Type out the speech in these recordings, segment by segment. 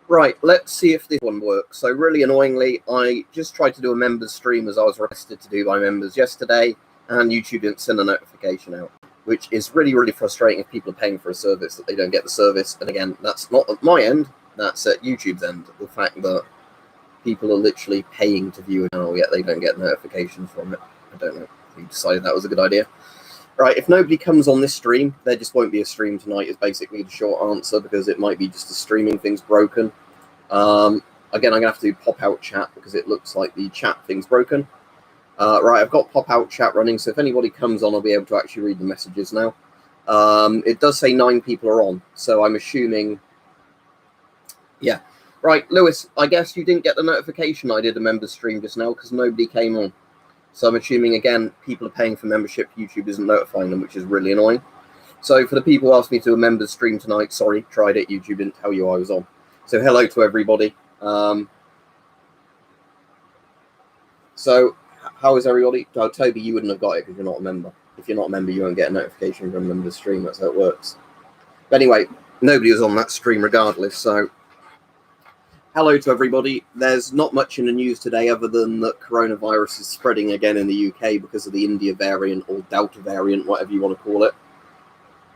Right, let's see if this one works. So really annoyingly, I just tried to do a members stream as I was requested to do by members yesterday, and YouTube didn't send a notification out, which is really, really frustrating if people are paying for a service that they don't get the service. And again, that's not at my end, that's at YouTube's end. The fact that people are literally paying to view a channel, yet they don't get notifications from it. I don't know who decided that was a good idea. Right, if nobody comes on this stream, there just won't be a stream tonight, is basically the short answer, because it might be just the streaming thing's broken. Again, I'm going to have to do pop-out chat, because it looks like the chat thing's broken. Right, I've got pop-out chat running, so if anybody comes on, I'll be able to actually read the messages now. It does say 9 people are on, so I'm assuming... Yeah. Right, Lewis, I guess you didn't get the notification I did a member stream just now, because nobody came on. So I'm assuming, again, people are paying for membership. YouTube isn't notifying them, which is really annoying. So for the people who asked me to do a members stream tonight, sorry, tried it. YouTube didn't tell you I was on. So hello to everybody. So how is everybody? Oh, Toby, you wouldn't have got it because you're not a member. If you're not a member, you won't get a notification from a members stream. That's how it works. But anyway, nobody was on that stream regardless, so... Hello to everybody. There's not much in the news today other than that coronavirus is spreading again in the UK because of the India variant or Delta variant, whatever you want to call it.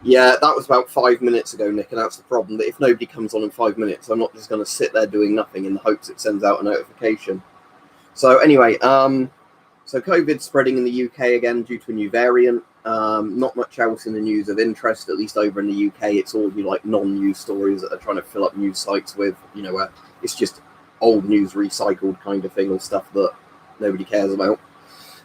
Yeah, that was about 5 minutes ago, Nick, and that's the problem, that if nobody comes on in 5 minutes, I'm not just going to sit there doing nothing in the hopes it sends out a notification. So anyway, so COVID's spreading in the UK again due to a new variant. Not much else in the news of interest, at least over in the UK. It's all like non-news stories that are trying to fill up news sites with, you know, it's just old news recycled kind of thing, or stuff that nobody cares about.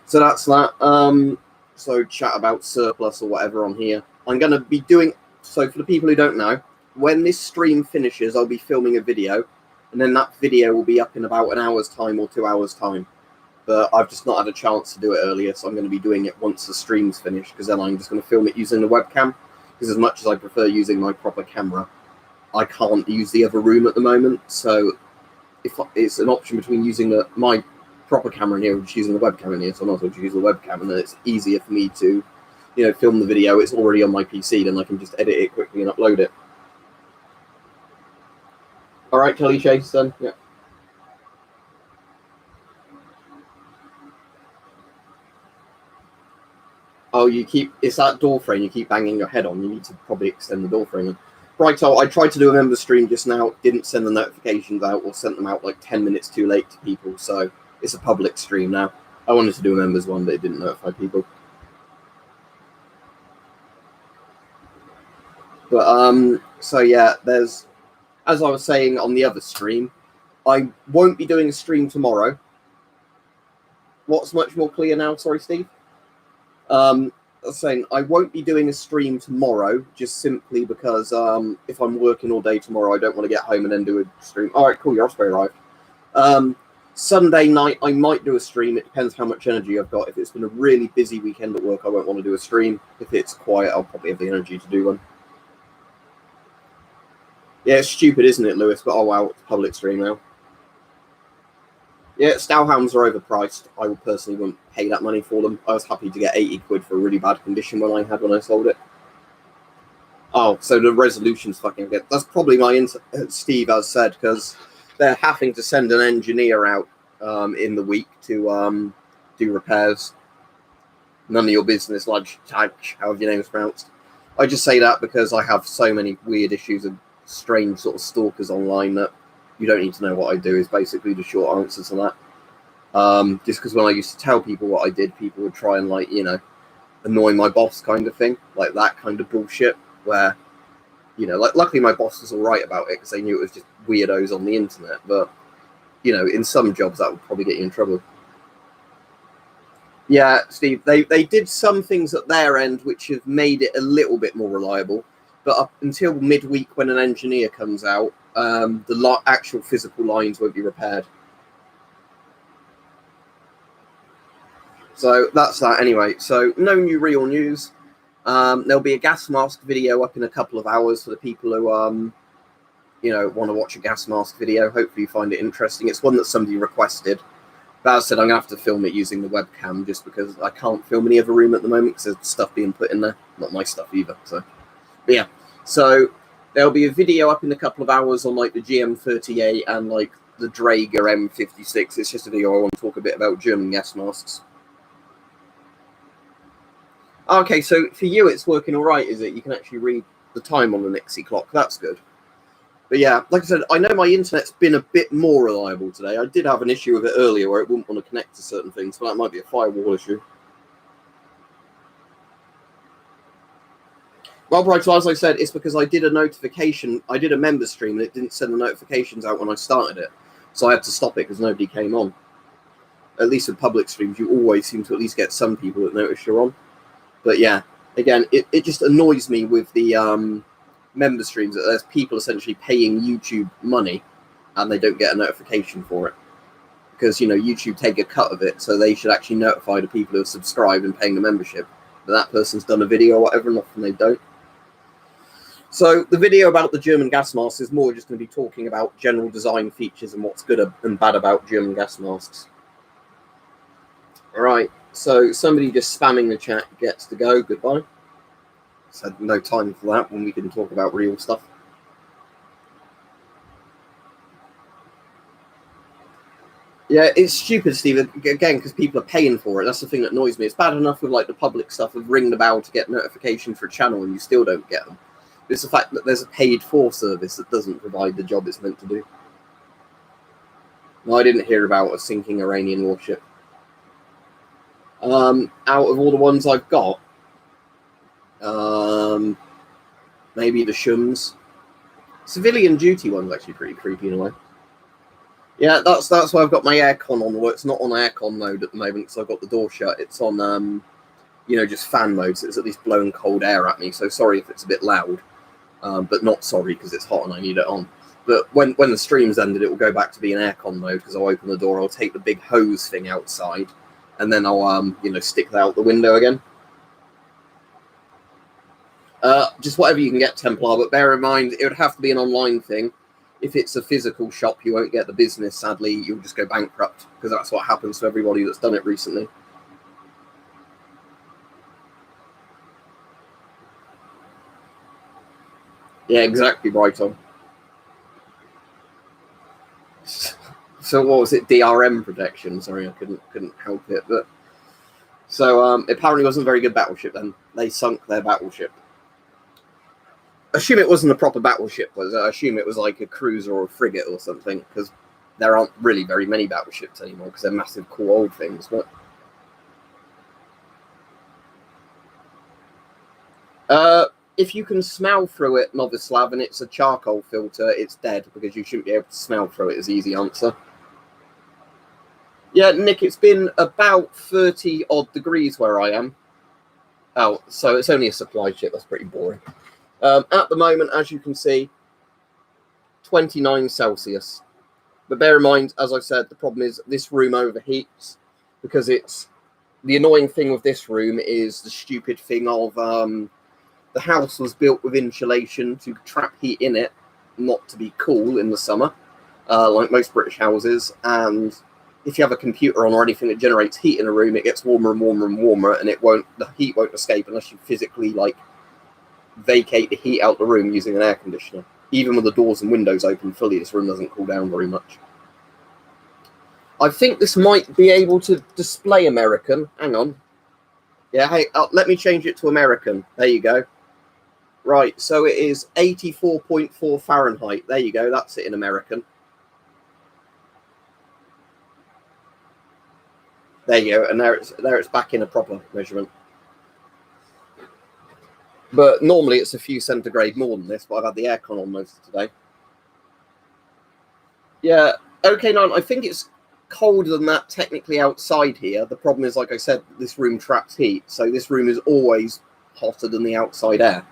So that's that. So chat about surplus or whatever on here. I'm going to be doing, so for the people who don't know, when this stream finishes, I'll be filming a video, and then that video will be up in about an hour's time or 2 hours time. But I've just not had a chance to do it earlier, so I'm going to be doing it once the stream's finished, because then I'm just going to film it using the webcam, because as much as I prefer using my proper camera, I can't use the other room at the moment. So if it's an option between using my proper camera in here or just using the webcam in here, so I might as well just use the webcam, and then it's easier for me to, you know, film the video. It's already on my PC, then I can just edit it quickly and upload it. All right, Kelly Chase, then. Yeah. Oh, it's that door frame you keep banging your head on. You need to probably extend the door frame. Right, so I tried to do a member stream just now, didn't send the notifications out, or sent them out like 10 minutes too late to people, so it's a public stream now. I wanted to do a members one, but it didn't notify people. But, so yeah, there's, as I was saying on the other stream, I won't be doing a stream tomorrow. What's much more clear now? Sorry, Steve. I was saying I won't be doing a stream tomorrow, just simply because if I'm working all day tomorrow, I don't want to get home and then do a stream. All right, cool, your Osprey arrived. Sunday night, I might do a stream. It depends how much energy I've got. If it's been a really busy weekend at work, I won't want to do a stream. If it's quiet, I'll probably have the energy to do one. Yeah, it's stupid, isn't it, Lewis? But oh wow, it's a public stream now. Yeah, Stowhounds are overpriced. I would personally wouldn't pay that money for them. I was happy to get 80 quid for a really bad condition when I sold it. Oh, so the resolution's fucking good. That's probably my Steve has said, because they're having to send an engineer out in the week to do repairs. None of your business, like however your name is pronounced. I just say that because I have so many weird issues of strange sort of stalkers online that you don't need to know what I do, is basically the short answer to that. Just because when I used to tell people what I did, people would try and, like, you know, annoy my boss kind of thing, like that kind of bullshit, where, you know, like, luckily my boss was all right about it because they knew it was just weirdos on the internet, but, you know, in some jobs that would probably get you in trouble. Yeah, Steve, they did some things at their end which have made it a little bit more reliable, but up until midweek when an engineer comes out, the actual physical lines won't be repaired. So that's that anyway. So no new real news. There'll be a gas mask video up in a couple of hours for the people who, you know, want to watch a gas mask video. Hopefully you find it interesting. It's one that somebody requested. But as I said, I'm going to have to film it using the webcam just because I can't film any other room at the moment because there's stuff being put in there. Not my stuff either. So, but yeah. So There'll be a video up in a couple of hours on like the GM38 and like the Draeger M56. It's just a video I want to talk a bit about German gas masks. Okay, so for you it's working all right, is it? You can actually read the time on the Nixie clock. That's good. But yeah, like I said, I know my internet's been a bit more reliable today. I did have an issue with it earlier where it wouldn't want to connect to certain things, but that might be a firewall issue. Well, right, so as I said, it's because I did a notification. I did a member stream and it didn't send the notifications out when I started it. So I had to stop it because nobody came on. At least with public streams, you always seem to at least get some people that notice you're on. But yeah, again, it just annoys me with the member streams that there's people essentially paying YouTube money and they don't get a notification for it. Because, you know, YouTube take a cut of it, so they should actually notify the people who have subscribed and paying the membership that person's done a video or whatever, and often they don't. So the video about the German gas masks is more just going to be talking about general design features and what's good and bad about German gas masks. All right, so somebody just spamming the chat gets to go. Goodbye. So no time for that when we can talk about real stuff. Yeah, it's stupid, Steve, again, because people are paying for it. That's the thing that annoys me. It's bad enough with like the public stuff of ring the bell to get notification for a channel and you still don't get them. It's the fact that there's a paid-for service that doesn't provide the job it's meant to do. No, I didn't hear about a sinking Iranian warship. Out of all the ones I've got, maybe the Shums. Civilian duty one's actually pretty creepy in a way. Yeah, that's why I've got my aircon on. Well, it's not on aircon mode at the moment because I've got the door shut. It's on, you know, just fan mode, so it's at least blowing cold air at me. So sorry if it's a bit loud. But not sorry because it's hot and I need it on. But when the stream's ended, it will go back to being aircon mode because I'll open the door, I'll take the big hose thing outside, and then I'll you know, stick that out the window again. Just whatever you can get, Templar, but bear in mind it would have to be an online thing. If it's a physical shop, you won't get the business. Sadly, you'll just go bankrupt because that's what happens to everybody that's done it recently. Yeah, exactly right on. So what was it? DRM protection. Sorry, I couldn't help it. But so apparently it wasn't a very good battleship. Then they sunk their battleship. Assume it wasn't a proper battleship. I assume it was like a cruiser or a frigate or something, because there aren't really very many battleships anymore because they're massive, cool old things. But if you can smell through it, Novislav, and it's a charcoal filter, it's dead because you shouldn't be able to smell through it. Is the easy answer. Yeah, Nick, it's been about 30 odd degrees where I am. Oh, so it's only a supply ship. That's pretty boring. At the moment, as you can see, 29 Celsius. But bear in mind, as I said, the problem is this room overheats because it's the annoying thing with this room is the stupid thing of the house was built with insulation to trap heat in it, not to be cool in the summer, like most British houses. And if you have a computer on or anything that generates heat in a room, it gets warmer and warmer and warmer, and the heat won't escape unless you physically like vacate the heat out the room using an air conditioner. Even with the doors and windows open fully, this room doesn't cool down very much. I think this might be able to display American. Hang on. Yeah, hey, let me change it to American. There you go. Right, so it is 84.4 Fahrenheit. There you go, that's it in American. There you go, and there it's back in a proper measurement. But normally it's a few centigrade more than this, but I've had the aircon on most of today. Yeah, okay, no, I think it's colder than that technically outside here. The problem is, like I said, this room traps heat, so this room is always hotter than the outside air.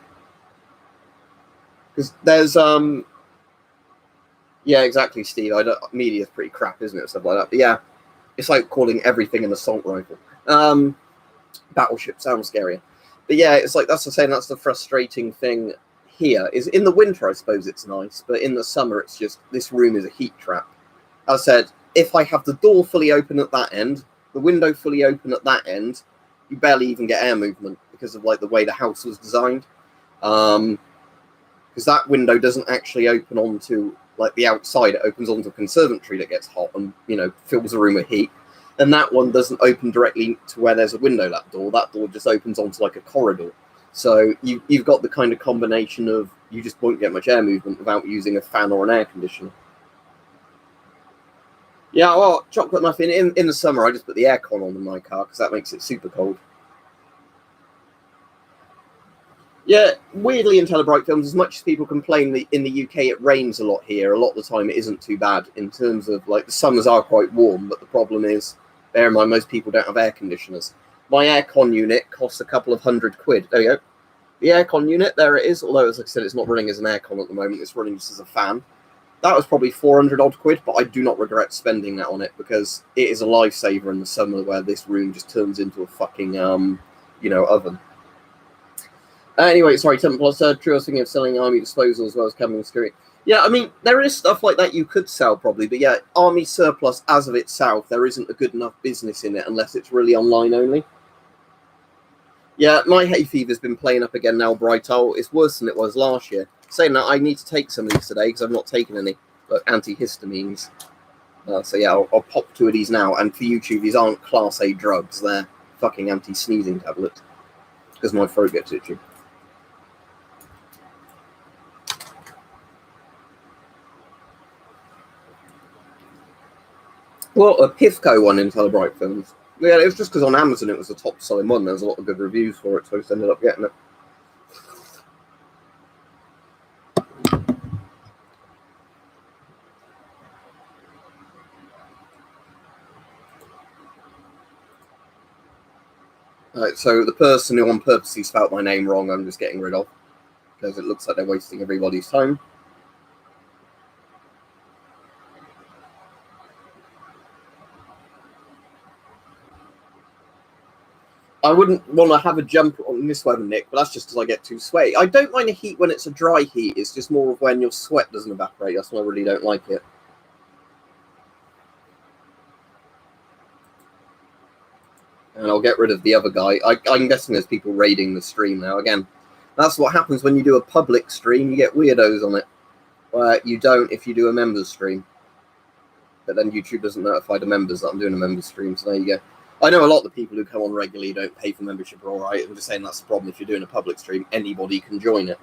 Because there's, yeah, exactly, Steve. Media's pretty crap, isn't it? Stuff like that. But yeah, it's like calling everything an assault rifle. Battleship sounds scarier. But yeah, it's like that's the frustrating thing here. Is in the winter, I suppose it's nice, but in the summer, it's just this room is a heat trap. As I said, if I have the door fully open at that end, the window fully open at that end, you barely even get air movement because of like the way the house was designed. because that window doesn't actually open onto like the outside. It opens onto a conservatory that gets hot and, you know, fills the room with heat. And that one doesn't open directly to where there's a window. That door just opens onto like a corridor. So you've got the kind of combination of you just won't get much air movement without using a fan or an air conditioner. Yeah, well, chocolate muffin, in the summer, I just put the aircon on in my car because that makes it super cold. Yeah, weirdly in Telebright films, as much as people complain that in the UK it rains a lot here, a lot of the time it isn't too bad in terms of, like, the summers are quite warm, but the problem is, bear in mind, most people don't have air conditioners. My aircon unit costs a couple of £100. There you go. The aircon unit, there it is, although, as I said, it's not running as an aircon at the moment, it's running just as a fan. That was probably 400 odd quid, but I do not regret spending that on it because it is a lifesaver in the summer where this room just turns into a fucking, you know, oven. Anyway, sorry, Temple Plus, true, I was thinking of selling Army Disposal as well as Camping Security. Yeah, I mean, there is stuff like that you could sell probably, but yeah, Army Surplus as of itself, there isn't a good enough business in it unless it's really online only. Yeah, my hay fever's been playing up again now, Brighthole. It's worse than it was last year. Saying that, I need to take some of these today because I've not taken any antihistamines. So yeah, I'll pop 2 of these now. And for YouTube, these aren't Class A drugs. They're fucking anti-sneezing tablets because my throat gets itchy. Well, a Pithco one in Telebright Films. Yeah, it was just because on Amazon it was the top selling one. There's a lot of good reviews for it, so I just ended up getting it. Right, so the person who on purposely spelt my name wrong, I'm just getting rid of because it looks like they're wasting everybody's time. I wouldn't want to have a jump on this weather, Nick, but that's just because I get too sweaty. I don't mind the heat when it's a dry heat. It's just more of when your sweat doesn't evaporate. That's why I really don't like it. And I'll get rid of the other guy. I'm guessing there's people raiding the stream now. Again, that's what happens when you do a public stream. You get weirdos on it. Where you don't if you do a members stream. But then YouTube doesn't notify the members that I'm doing a members stream. So there you go. I know a lot of the people who come on regularly don't pay for membership are all right. I'm just saying that's the problem. If you're doing a public stream, anybody can join it.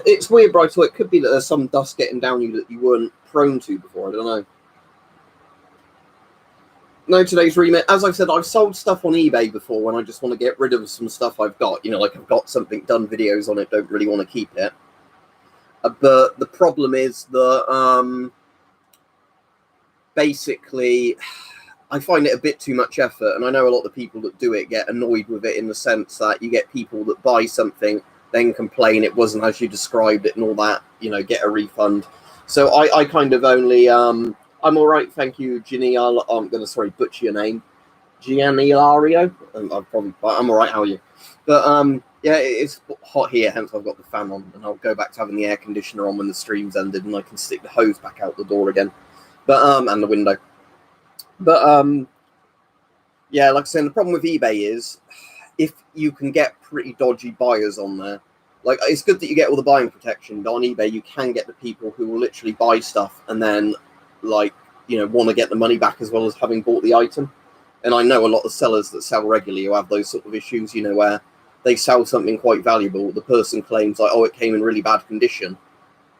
It's weird, Bright. So it could be that there's some dust getting down you that you weren't prone to before. I don't know. No, today's remit. As I've said, I've sold stuff on eBay before when I just want to get rid of some stuff I've got. You know, like I've got something, done videos on it, don't really want to keep it. But the problem is that basically I find it a bit too much effort. And I know a lot of the people that do it get annoyed with it in the sense that you get people that buy something, then complain it wasn't as you described it and all that, you know, get a refund. So I kind of only... I'm all right, thank you, Ginny. I'm going to, butcher your name. Gianni Ilario? I'm all right, how are you? But, yeah, it's hot here, hence I've got the fan on, and I'll go back to having the air conditioner on when the stream's ended, and I can stick the hose back out the door again. But, and the window. But, yeah, like I said, the problem with eBay is if you can get pretty dodgy buyers on there, like, it's good that you get all the buying protection, but on eBay you can get the people who will literally buy stuff and then, like, you know, want to get the money back as well as having bought the item. And I know a lot of sellers that sell regularly who have those sort of issues, you know, where they sell something quite valuable, the person claims like, oh, it came in really bad condition,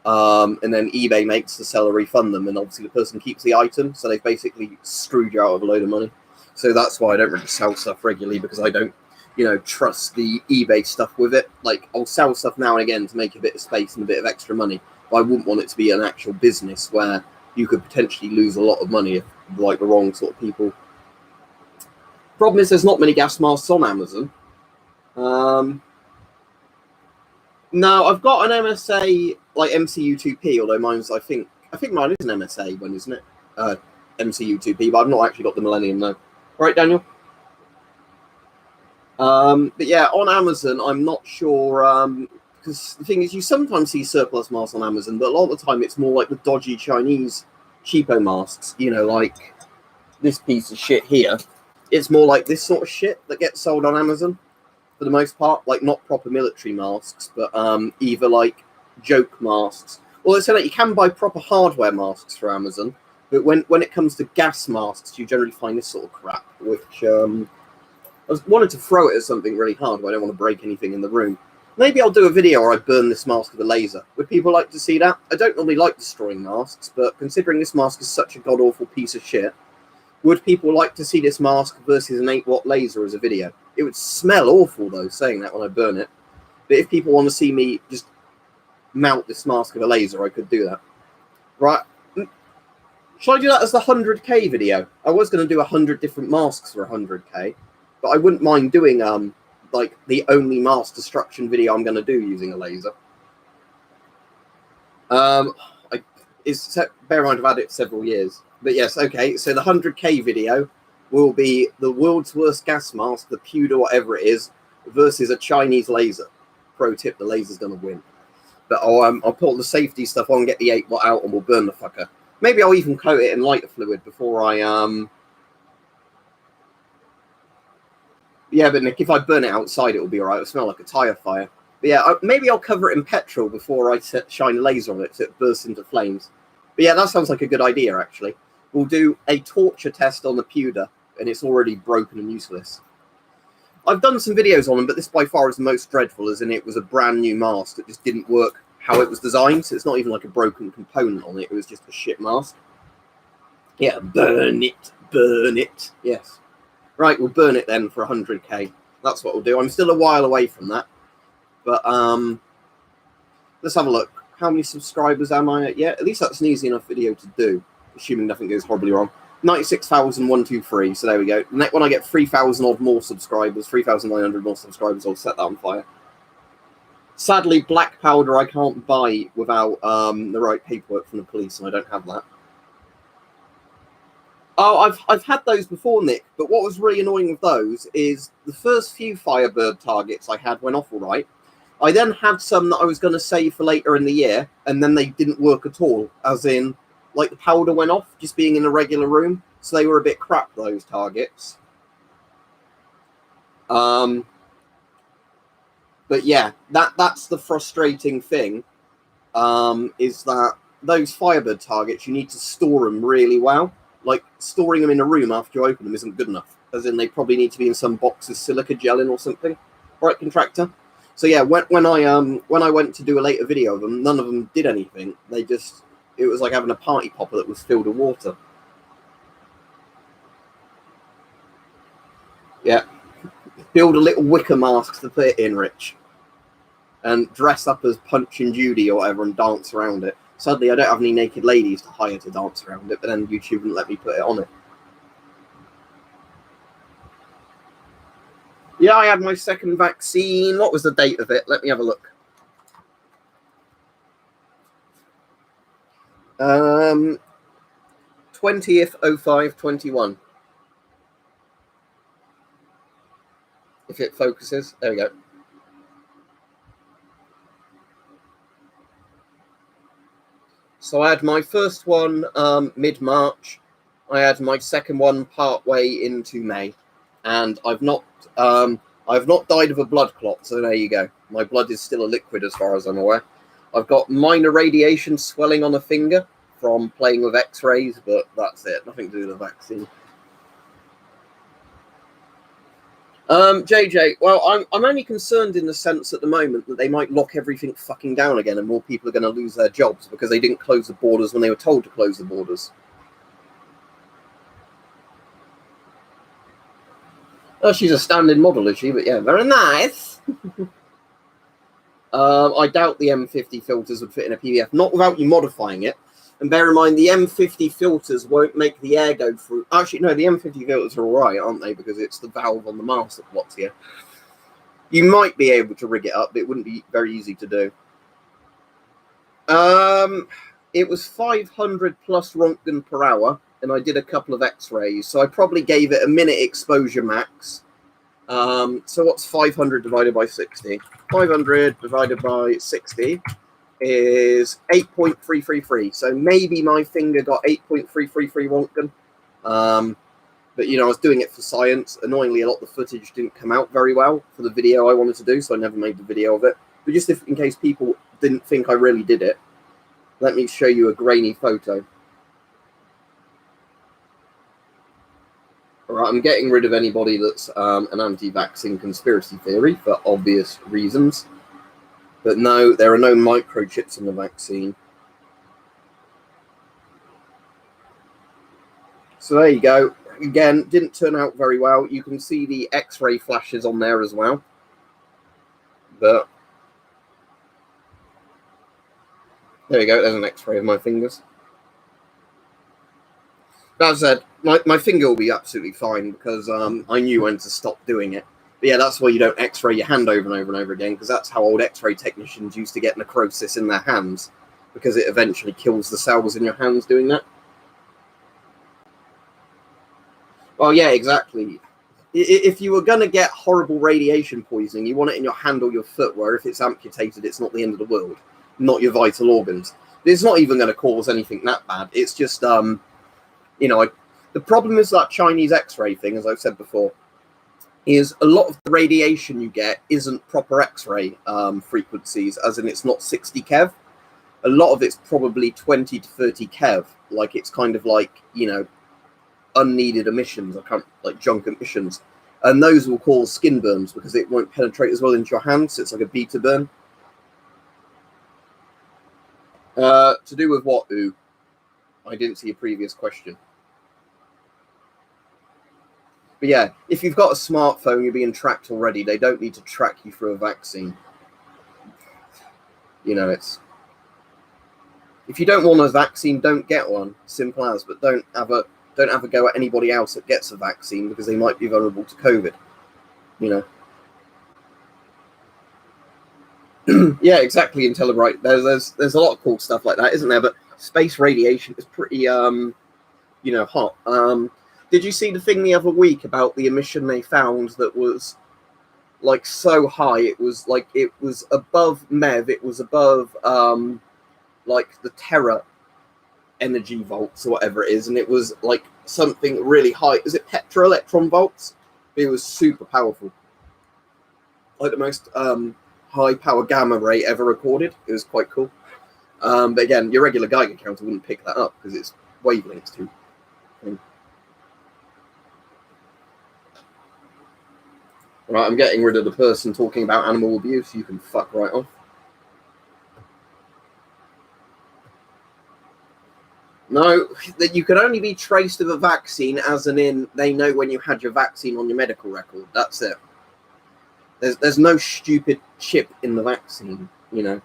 and then eBay makes the seller refund them, and obviously the person keeps the item, so they've basically screwed you out of a load of money. So that's why I don't really sell stuff regularly, because I don't, you know, trust the eBay stuff with it. Like, I'll sell stuff now and again to make a bit of space and a bit of extra money, but I wouldn't want it to be an actual business where you could potentially lose a lot of money if, like, the wrong sort of people. Problem is, there's not many gas masks on Amazon. No, I've got an MSA, like MCU2P, although mine's, I think mine is an MSA one, isn't it? MCU2P, but I've not actually got the Millennium, no. Right, Daniel? But yeah, on Amazon, I'm not sure, because the thing is, you sometimes see surplus masks on Amazon, but a lot of the time it's more like the dodgy Chinese cheapo masks, you know, like this piece of shit here. It's more like this sort of shit that gets sold on Amazon for the most part, like not proper military masks, but either like joke masks. Well, it's like you can buy proper hardware masks for Amazon, but when it comes to gas masks, you generally find this sort of crap, which I wanted to throw it at something really hard, but I don't want to break anything in the room. Maybe I'll do a video where I burn this mask with a laser. Would people like to see that? I don't normally like destroying masks, but considering this mask is such a god-awful piece of shit, would people like to see this mask versus an 8-watt laser as a video? It would smell awful, though, saying that when I burn it. But if people want to see me just mount this mask with a laser, I could do that. Right. Should I do that as the 100k video? I was going to do 100 different masks for 100k, but I wouldn't mind doing like the only mask destruction video I'm going to do using a laser. Bear in mind I've had it several years. But yes, okay, so the 100k video will be the world's worst gas mask, the pewter, whatever it is, versus a Chinese laser. Pro tip, the laser's going to win. But I'll put all the safety stuff on, get the 8-watt out, and we'll burn the fucker. Maybe I'll even coat it in lighter fluid before I... Yeah, but Nick, if I burn it outside, it'll be alright. It'll smell like a tyre fire. But yeah, maybe I'll cover it in petrol before I shine a laser on it so it bursts into flames. But yeah, that sounds like a good idea, actually. We'll do a torture test on the pewter, and it's already broken and useless. I've done some videos on them, but this by far is the most dreadful, as in it was a brand new mask that just didn't work how it was designed, so it's not even like a broken component on it, it was just a shit mask. Yeah, burn it, yes. Right, we'll burn it then for 100k. That's what we'll do. I'm still a while away from that, but let's have a look. How many subscribers am I at yet? At least that's an easy enough video to do, assuming nothing goes horribly wrong. 96,123, so there we go. When I get 3,000 odd more subscribers, 3,900 more subscribers, I'll set that on fire. Sadly, black powder I can't buy without the right paperwork from the police, and I don't have that. Oh, I've had those before, Nick, but what was really annoying with those is the first few Firebird targets I had went off all right. I then had some that I was going to save for later in the year, and then they didn't work at all, as in, like, the powder went off, just being in a regular room, so they were a bit crap, those targets. But yeah, that's the frustrating thing, is that those Firebird targets, you need to store them really well. Like, storing them in a room after you open them isn't good enough, as in they probably need to be in some box of silica gel in or something. Right, contractor? So yeah, when I went to do a later video of them, none of them did anything. They just, it was like having a party popper that was filled with water. Yeah. Build a little wicker mask to put it in, Rich. And dress up as Punch and Judy or whatever and dance around it. Sadly, I don't have any naked ladies to hire to dance around it, but then YouTube wouldn't let me put it on it. Yeah, I had my second vaccine. What was the date of it? Let me have a look. 20th/05/21. If it focuses. There we go. So I had my first one mid-March. I had my second one part-way into May. And I've not died of a blood clot, so there you go. My blood is still a liquid as far as I'm aware. I've got minor radiation swelling on a finger from playing with X-rays, but that's it. Nothing to do with the vaccine. JJ, well, I'm only concerned in the sense at the moment that they might lock everything fucking down again and more people are going to lose their jobs because they didn't close the borders when they were told to close the borders. Oh, she's a standing model, is she? But yeah, very nice. I doubt the M50 filters would fit in a PDF, not without you modifying it. And bear in mind, the M50 filters won't make the air go through. Actually, no, the M50 filters are all right, aren't they? Because it's the valve on the mask that blocks here. You might be able to rig it up, but it wouldn't be very easy to do. It was 500 plus Rontgen per hour, and I did a couple of X-rays. So I probably gave it a minute exposure max. So what's 500 divided by 60? 500 divided by 60 is 8.333. So maybe my finger got 8.333 Rontgen. But, you know, I was doing it for science. Annoyingly, a lot of the footage didn't come out very well for the video I wanted to do, so I never made the video of it. But just in case people didn't think I really did it, let me show you a grainy photo. All right, I'm getting rid of anybody that's an anti-vaccine conspiracy theory for obvious reasons. But no, there are no microchips in the vaccine. So there you go. Again, didn't turn out very well. You can see the X-ray flashes on there as well. But there you go. There's an X-ray of my fingers. That said, my finger will be absolutely fine because I knew when to stop doing it. But yeah, that's why you don't X-ray your hand over and over and over again, because that's how old X-ray technicians used to get necrosis in their hands, because it eventually kills the cells in your hands doing that. Well, yeah, exactly. If you were going to get horrible radiation poisoning, you want it in your hand or your foot, where if it's amputated, it's not the end of the world, not your vital organs. It's not even going to cause anything that bad. It's just, you know, the problem is that Chinese X-ray thing, as I've said before, is a lot of the radiation you get isn't proper X-ray frequencies, as in it's not 60 keV. A lot of it's probably 20 to 30 keV. Like, it's kind of like, you know, unneeded emissions, like junk emissions. And those will cause skin burns because it won't penetrate as well into your hand, so it's like a beta burn. To do with what, Ooh? I didn't see a previous question. But yeah, if you've got a smartphone, you're being tracked already. They don't need to track you through a vaccine. You know, it's... If you don't want a vaccine, don't get one. Simple as. But don't have a go at anybody else that gets a vaccine, because they might be vulnerable to COVID. You know. Yeah, exactly. Right. There's a lot of cool stuff like that, isn't there? But space radiation is pretty you know, hot. Did you see the thing the other week about the emission they found that was like so high? It was above MEV. It was above like the Terra energy volts or whatever it is, and it was like something really high. Is it petra electron volts? It was super powerful, like the most high power gamma ray ever recorded. It was quite cool. But again, your regular Geiger counter wouldn't pick that up because it's wavelengths too. Right, I'm getting rid of the person talking about animal abuse. You can fuck right off. No, that you can only be traced with a vaccine, as in they know when you had your vaccine on your medical record. That's it. There's no stupid chip in the vaccine, you know.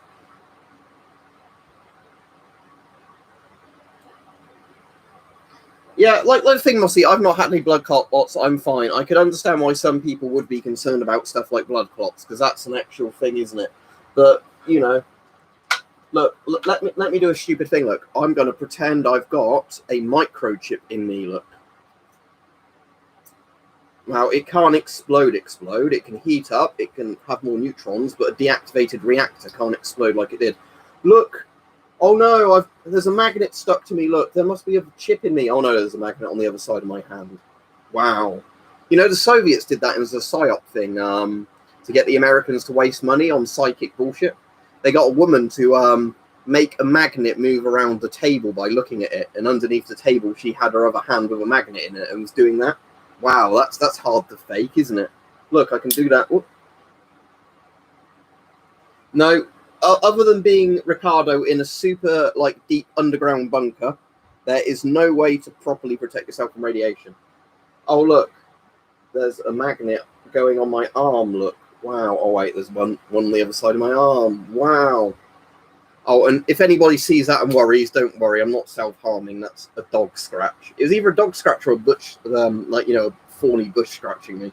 Yeah, like the thing, Mossy, I've not had any blood clots. I'm fine. I could understand why some people would be concerned about stuff like blood clots, because that's an actual thing, isn't it? But, you know, look, let me do a stupid thing. Look, I'm going to pretend I've got a microchip in me, look. Now, it can't explode. It can heat up, it can have more neutrons, but a deactivated reactor can't explode like it did. Look. Oh no, there's a magnet stuck to me. Look, there must be a chip in me. Oh no, there's a magnet on the other side of my hand. Wow. You know, the Soviets did that. It was a PSYOP thing to get the Americans to waste money on psychic bullshit. They got a woman to make a magnet move around the table by looking at it. And underneath the table, she had her other hand with a magnet in it and was doing that. Wow, that's hard to fake, isn't it? Look, I can do that. Ooh. No. Other than being Ricardo in a super like deep underground bunker, there is no way to properly protect yourself from radiation. Oh look, there's a magnet going on my arm. Look, wow. Oh wait, there's one on the other side of my arm. Wow. Oh, and if anybody sees that and worries, don't worry. I'm not self-harming. That's a dog scratch. It was either a dog scratch or a bush, like, you know, thorny bush scratching me.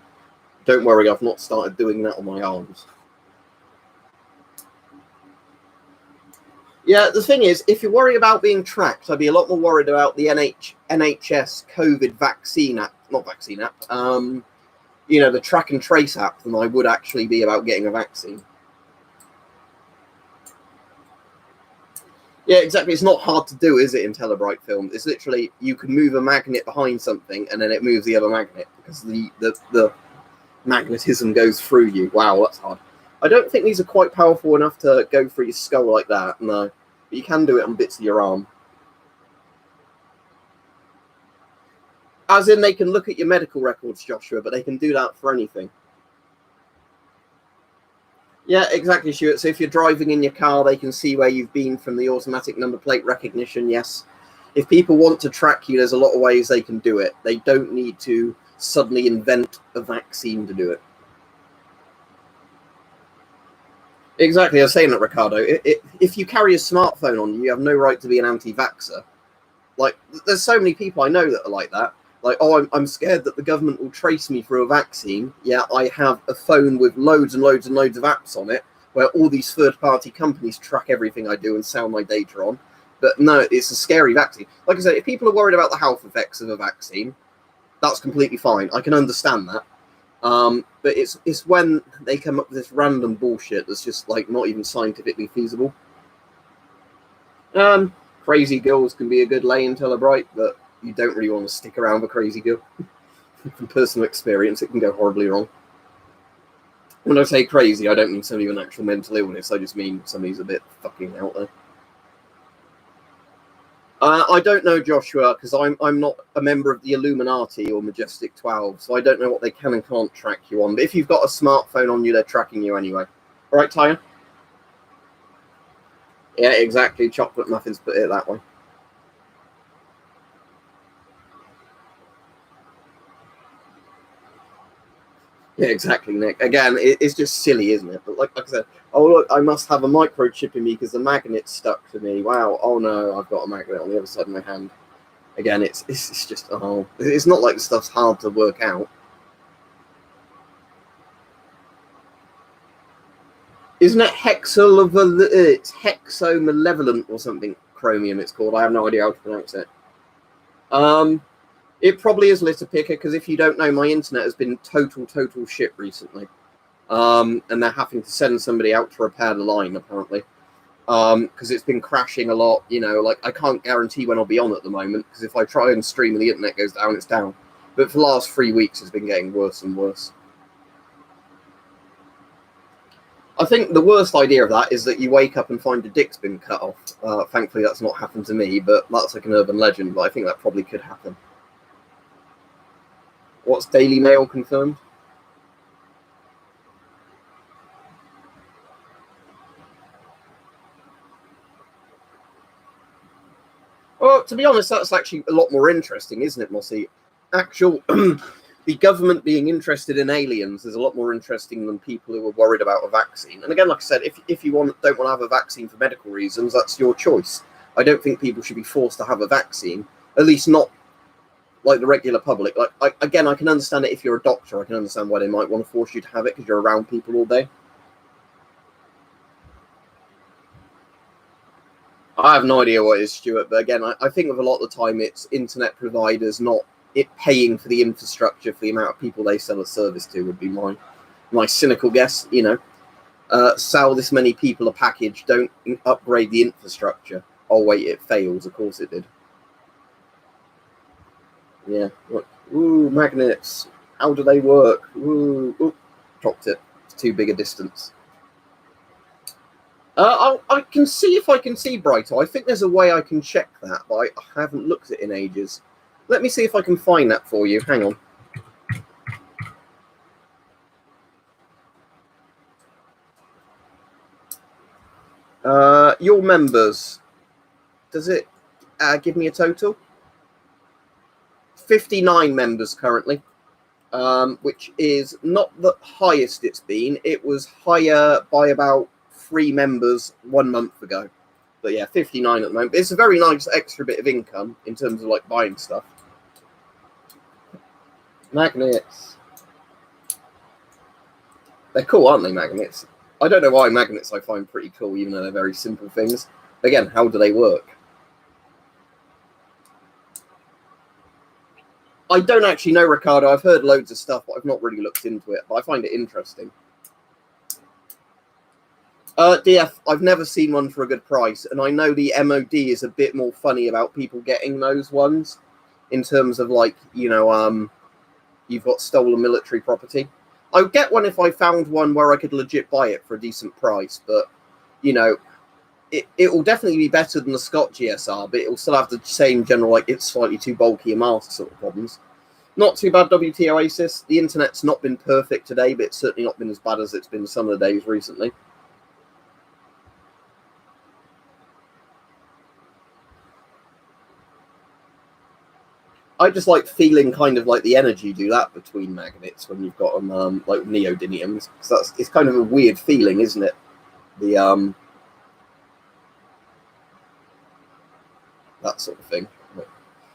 Don't worry, I've not started doing that on my arms. Yeah, the thing is, if you worry about being tracked, I'd be a lot more worried about the NHS COVID vaccine app, not vaccine app, you know, the track and trace app, than I would actually be about getting a vaccine. Yeah, exactly. It's not hard to do, is it, in Telebrite films? It's literally you can move a magnet behind something and then it moves the other magnet because the magnetism goes through you. Wow, that's hard. I don't think these are quite powerful enough to go through your skull like that, no. But you can do it on bits of your arm. As in, they can look at your medical records, Joshua, but they can do that for anything. Yeah, exactly, Stuart. So if you're driving in your car, they can see where you've been from the automatic number plate recognition, yes. If people want to track you, there's a lot of ways they can do it. They don't need to suddenly invent a vaccine to do it. Exactly, I was saying that, Ricardo. If you carry a smartphone on you, you have no right to be an anti-vaxxer. Like, there's so many people I know that are like that. Like, oh, I'm scared that the government will trace me through a vaccine. Yeah, I have a phone with loads and loads and loads of apps on it where all these third-party companies track everything I do and sell my data on. But no, it's a scary vaccine. Like I said, if people are worried about the health effects of a vaccine, that's completely fine. I can understand that. But it's when they come up with this random bullshit that's just like not even scientifically feasible. Crazy girls can be a good lay in Telebrite, but you don't really want to stick around with a crazy girl. From personal experience, it can go horribly wrong. When I say crazy, I don't mean somebody with an actual mental illness. I just mean somebody who's a bit fucking out there. I don't know, Joshua, because I'm not a member of the Illuminati or Majestic 12, so I don't know what they can and can't track you on. But if you've got a smartphone on you, they're tracking you anyway. All right, Tyre? Yeah, exactly. Chocolate muffins, put it that way. Yeah, exactly, Nick. Again, it's just silly, isn't it? But like I said, oh, look, I must have a microchip in me because the magnet's stuck to me. Wow. Oh, no, I've got a magnet on the other side of my hand. Again, it's just, oh, it's not like the stuff's hard to work out. Isn't it it's hexomalevolent or something? Chromium, it's called. I have no idea how to pronounce it. It probably is litter picker because if you don't know, my internet has been total shit recently. And they're having to send somebody out to repair the line apparently. Because it's been crashing a lot. You know, like I can't guarantee when I'll be on at the moment because if I try and stream and the internet goes down, it's down. But for the last 3 weeks, it's been getting worse and worse. I think the worst idea of that is that you wake up and find your dick's been cut off. Thankfully, that's not happened to me, but that's like an urban legend. But I think that probably could happen. What's Daily Mail confirmed? Well, to be honest, that's actually a lot more interesting, isn't it, Mossy? Actual, the government being interested in aliens is a lot more interesting than people who are worried about a vaccine. And again, like I said, if you don't want to have a vaccine for medical reasons, that's your choice. I don't think people should be forced to have a vaccine, at least not like the regular public. Like I can understand it if you're a doctor. I can understand why they might want to force you to have it because you're around people all day. I have no idea what it is, Stuart, but again, I think of a lot of the time it's internet providers not it paying for the infrastructure for the amount of people they sell a service to would be my cynical guess. You know, sell this many people a package, don't upgrade the infrastructure. Oh wait, it fails. Of course it did. Yeah. Look. Ooh, magnets. How do they work? Ooh, dropped it. It's too big a distance. I can see if I can see Brighto. I think there's a way I can check that, but I haven't looked at it in ages. Let me see if I can find that for you. Hang on. Your members. Does it give me a total? 59 members currently, which is not the highest it's been. It was higher by about 3 members 1 month ago. But yeah, 59 at the moment. It's a very nice extra bit of income in terms of like buying stuff. Magnets. They're cool, aren't they, magnets? I don't know why magnets I find pretty cool, even though they're very simple things. Again, how do they work? I don't actually know, Ricardo. I've heard loads of stuff, but I've not really looked into it. But I find it interesting. DF, I've never seen one for a good price, and I know the MOD is a bit more funny about people getting those ones, in terms of like, you know, you've got stolen military property. I would get one if I found one where I could legit buy it for a decent price, but you know, it will definitely be better than the Scott GSR, but it will still have the same general, like, it's slightly too bulky and mask sort of problems. Not too bad, WT Oasis. The internet's not been perfect today, but it's certainly not been as bad as it's been some of the days recently. I just like feeling kind of like the energy do that between magnets when you've got them, like neodymiums. Because it's kind of a weird feeling, isn't it? The that sort of thing.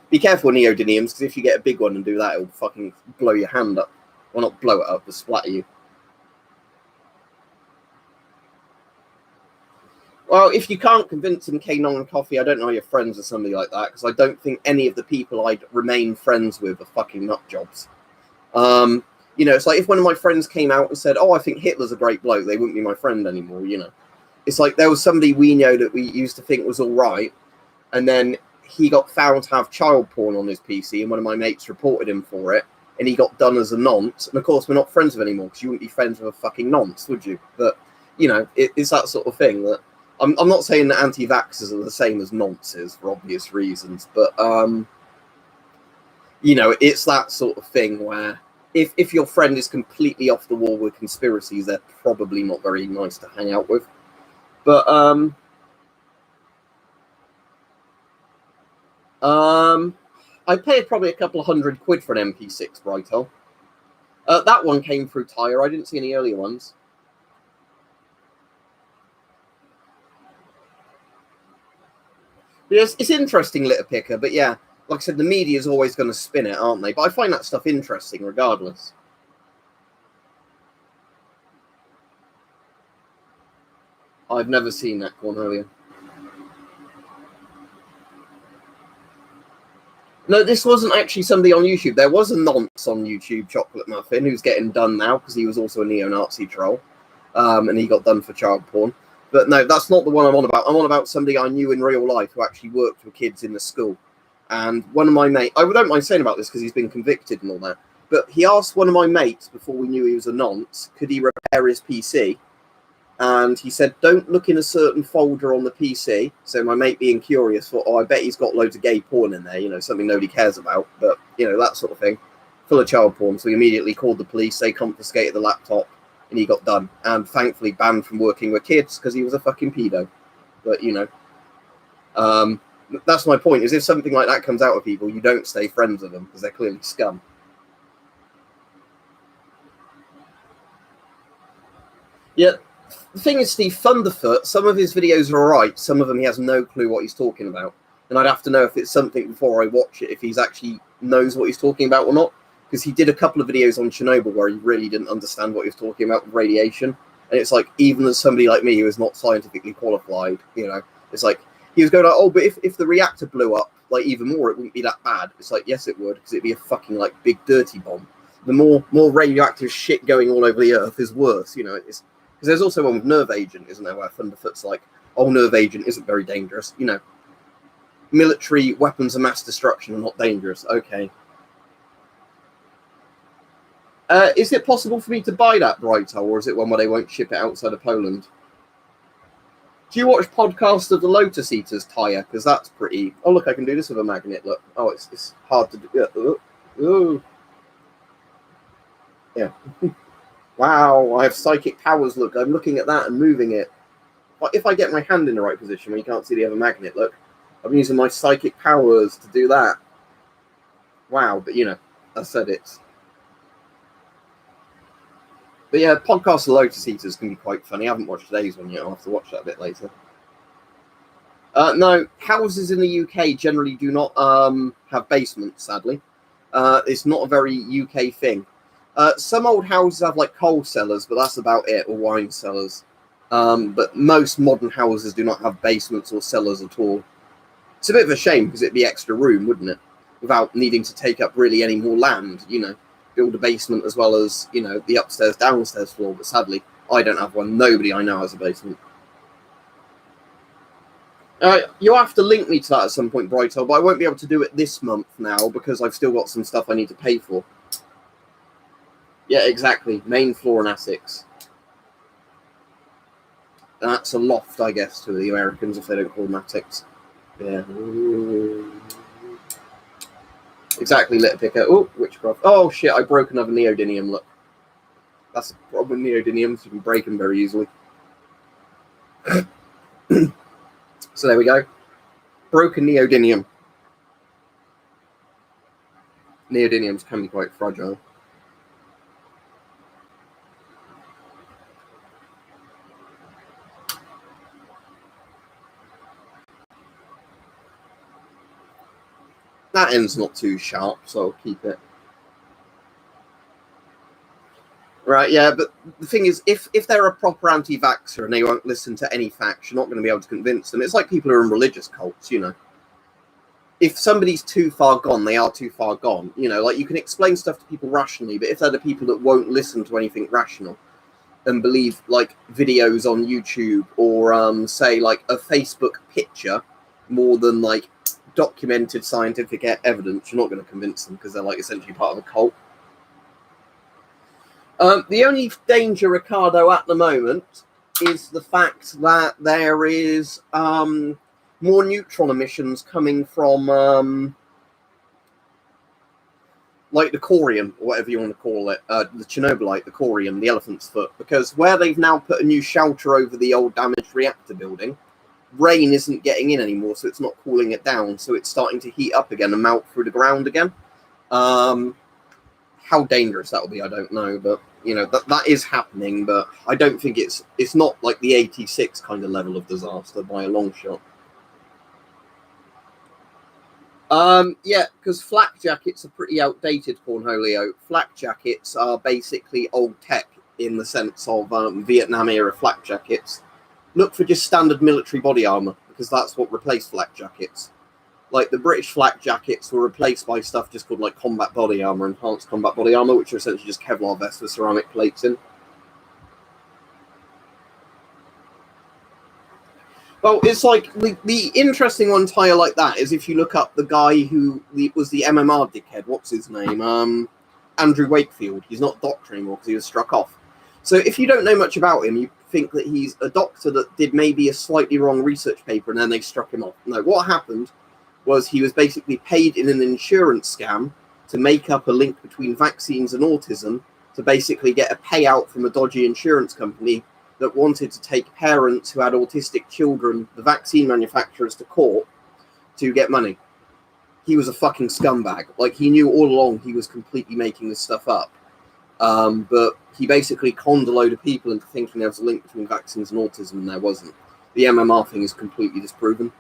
Be careful with neodymiums, because if you get a big one and do that, it'll fucking blow your hand up. Well, not blow it up, but splatter you. Well, if you can't convince them K-Non and coffee, I don't know your friends or somebody like that, because I don't think any of the people I'd remain friends with are fucking nut jobs. You know, it's like if one of my friends came out and said, "Oh, I think Hitler's a great bloke," they wouldn't be my friend anymore, you know. It's like there was somebody we know that we used to think was all right, and then he got found to have child porn on his PC, and one of my mates reported him for it, and he got done as a nonce. And of course, we're not friends with him anymore, because you wouldn't be friends with a fucking nonce, would you? But, you know, it's that sort of thing that I'm not saying that anti-vaxxers are the same as nonces for obvious reasons, but, you know, it's that sort of thing where if your friend is completely off the wall with conspiracies, they're probably not very nice to hang out with. But, I paid probably a couple of £100 for an MP6 Brightel. That one came through Tyre. I didn't see any earlier ones. Yes, it's interesting, litter picker, but yeah, like I said, the media is always going to spin it, aren't they? But I find that stuff interesting regardless. I've never seen that one earlier. No, this wasn't actually somebody on YouTube. There was a nonce on YouTube, Chocolate Muffin, who's getting done now because he was also a neo-Nazi troll, and he got done for child porn. But no, that's not the one I'm on about. I'm on about somebody I knew in real life who actually worked with kids in the school. And one of my mates, I don't mind saying about this because he's been convicted and all that, but he asked one of my mates before we knew he was a nonce, could he repair his PC? And he said, don't look in a certain folder on the PC. So my mate, being curious, thought, oh, I bet he's got loads of gay porn in there, you know, something nobody cares about. But, you know, that sort of thing. Full of child porn. So he immediately called the police. They confiscated the laptop and he got done. And thankfully banned from working with kids because he was a fucking pedo. But, you know, that's my point, is if something like that comes out of people, you don't stay friends with them because they're clearly scum. Yeah. The thing is, Steve Thunderfoot, some of his videos are alright, some of them he has no clue what he's talking about. And I'd have to know if it's something before I watch it, if he's actually knows what he's talking about or not. Because he did a couple of videos on Chernobyl where he really didn't understand what he was talking about with radiation. And it's like, even as somebody like me who is not scientifically qualified, you know, it's like, he was going like, oh, but if the reactor blew up, like, even more, it wouldn't be that bad. It's like, yes, it would, because it'd be a fucking, like, big dirty bomb. The more radioactive shit going all over the Earth is worse, you know, it's... Because there's also one with Nerve Agent, isn't there, where Thunderfoot's like, oh, Nerve Agent isn't very dangerous. You know, military weapons of mass destruction are not dangerous. Okay. Is it possible for me to buy that Brightel, or is it one where they won't ship it outside of Poland? Do you watch podcasts of the Lotus Eaters, Tyre? Because that's pretty... Oh, look, I can do this with a magnet, look. Oh, it's hard to do. Ooh. Yeah. Wow, I have psychic powers, look. I'm looking at that and moving it. But if I get my hand in the right position where you can't see the other magnet, look. I'm using my psychic powers to do that. Wow, but you know, I said it. But yeah, podcast of Lotus Eaters can be quite funny. I haven't watched today's one yet. I'll have to watch that a bit later. No, houses in the UK generally do not have basements, sadly. It's not a very UK thing. Some old houses have like coal cellars, but that's about it, or wine cellars. But most modern houses do not have basements or cellars at all. It's a bit of a shame because it'd be extra room, wouldn't it? Without needing to take up really any more land, you know, build a basement as well as, you know, the upstairs, downstairs floor. But sadly, I don't have one. Nobody I know has a basement. You'll have to link me to that at some point, Brighto, but I won't be able to do it this month now because I've still got some stuff I need to pay for. Yeah, exactly. Main floor and attics. That's a loft, I guess, to the Americans if they don't call them attics. Yeah. Exactly, litter picker. Oh, witchcraft. Oh, shit, I broke another neodymium, look. That's the problem with neodymiums. You can break them very easily. So there we go. Broken neodymium. Neodymiums can be quite fragile. That end's not too sharp, so I'll keep it. Right, yeah, but the thing is, if they're a proper anti-vaxxer and they won't listen to any facts, you're not going to be able to convince them. It's like people who are in religious cults, you know. If somebody's too far gone, they are too far gone. You know, like you can explain stuff to people rationally, but if they're the people that won't listen to anything rational and believe like videos on YouTube or say like a Facebook picture more than like documented scientific evidence, you're not going to convince them because they're like essentially part of a cult. The only danger, Ricardo, at the moment is the fact that there is more neutron emissions coming from like the corium, or whatever you want to call it, the Chernobylite, the corium, the elephant's foot, because where they've now put a new shelter over the old damaged reactor building, rain isn't getting in anymore, so it's not cooling it down, so it's starting to heat up again and melt through the ground again. How dangerous that will be, I don't know, but you know that is happening. But I don't think it's not like the 86 kind of level of disaster by a long shot. Yeah, because flak jackets are pretty outdated, Cornholio. Flak jackets are basically old tech in the sense of Vietnam era flak jackets. Look for just standard military body armor because that's what replaced flak jackets. Like the British flak jackets were replaced by stuff just called like combat body armor, enhanced combat body armor, which are essentially just Kevlar vests with ceramic plates in. Well, it's like the interesting one tire like that is if you look up the guy who was the MMR dickhead. What's his name? Andrew Wakefield. He's not a doctor anymore because he was struck off. So if you don't know much about him, you think that he's a doctor that did maybe a slightly wrong research paper and then they struck him off. No, what happened was he was basically paid in an insurance scam to make up a link between vaccines and autism to basically get a payout from a dodgy insurance company that wanted to take parents who had autistic children, the vaccine manufacturers, to court to get money. He was a fucking scumbag. Like, he knew all along he was completely making this stuff up. But he basically conned a load of people into thinking there was a link between vaccines and autism, and there wasn't. The MMR thing is completely disproven.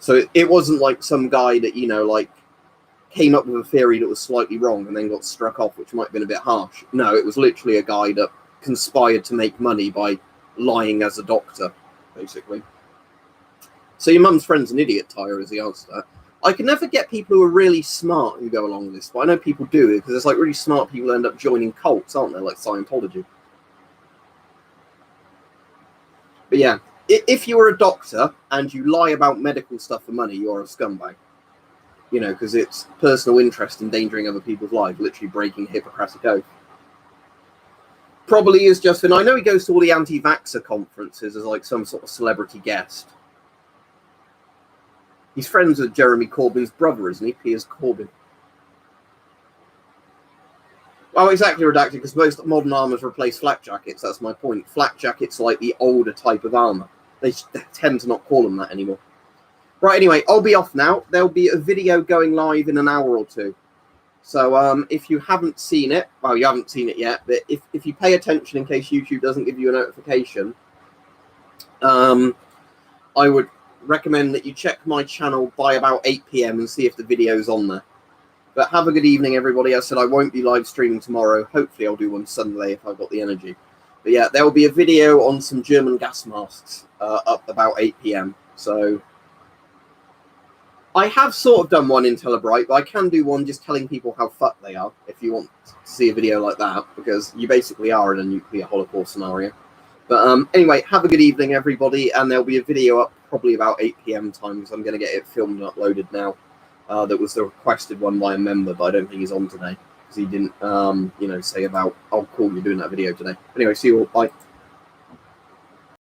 So it wasn't like some guy that, you know, like, came up with a theory that was slightly wrong and then got struck off, which might have been a bit harsh. No, it was literally a guy that conspired to make money by lying as a doctor, basically. So your mum's friend's an idiot, Tyre, is the answer to that. I can never get people who are really smart who go along with this, but I know people do, because there's like really smart people who end up joining cults, aren't there, like Scientology. But yeah, if you were a doctor and you lie about medical stuff for money, you're a scumbag. You know, because it's personal interest endangering other people's lives, literally breaking Hippocratic oath. Probably is just, and I know he goes to all the anti-vaxxer conferences as like some sort of celebrity guest. He's friends with Jeremy Corbyn's brother, isn't he? Piers Corbyn. Well, exactly, redacted, because most modern armors replace flak jackets. That's my point. Flak jackets are like the older type of armor. They tend to not call them that anymore. Right, anyway, I'll be off now. There'll be a video going live in an hour or two. So if you haven't seen it, well, you haven't seen it yet, but if you pay attention in case YouTube doesn't give you a notification, I would recommend that you check my channel by about 8 PM and see if the video's on there. But have a good evening, everybody. I said I won't be live streaming tomorrow. Hopefully I'll do one Sunday if I've got the energy. But yeah, there will be a video on some German gas masks up about 8 PM. So I have sort of done one in Telebrite, but I can do one just telling people how fucked they are if you want to see a video like that, because you basically are in a nuclear holocaust scenario. But anyway, have a good evening, everybody, and there'll be a video up probably about 8 p.m. time, because I'm going to get it filmed and uploaded now. That was the requested one by a member, but I don't think he's on today because he didn't, say about, oh, cool, you're doing that video today. Anyway, see you all. Bye.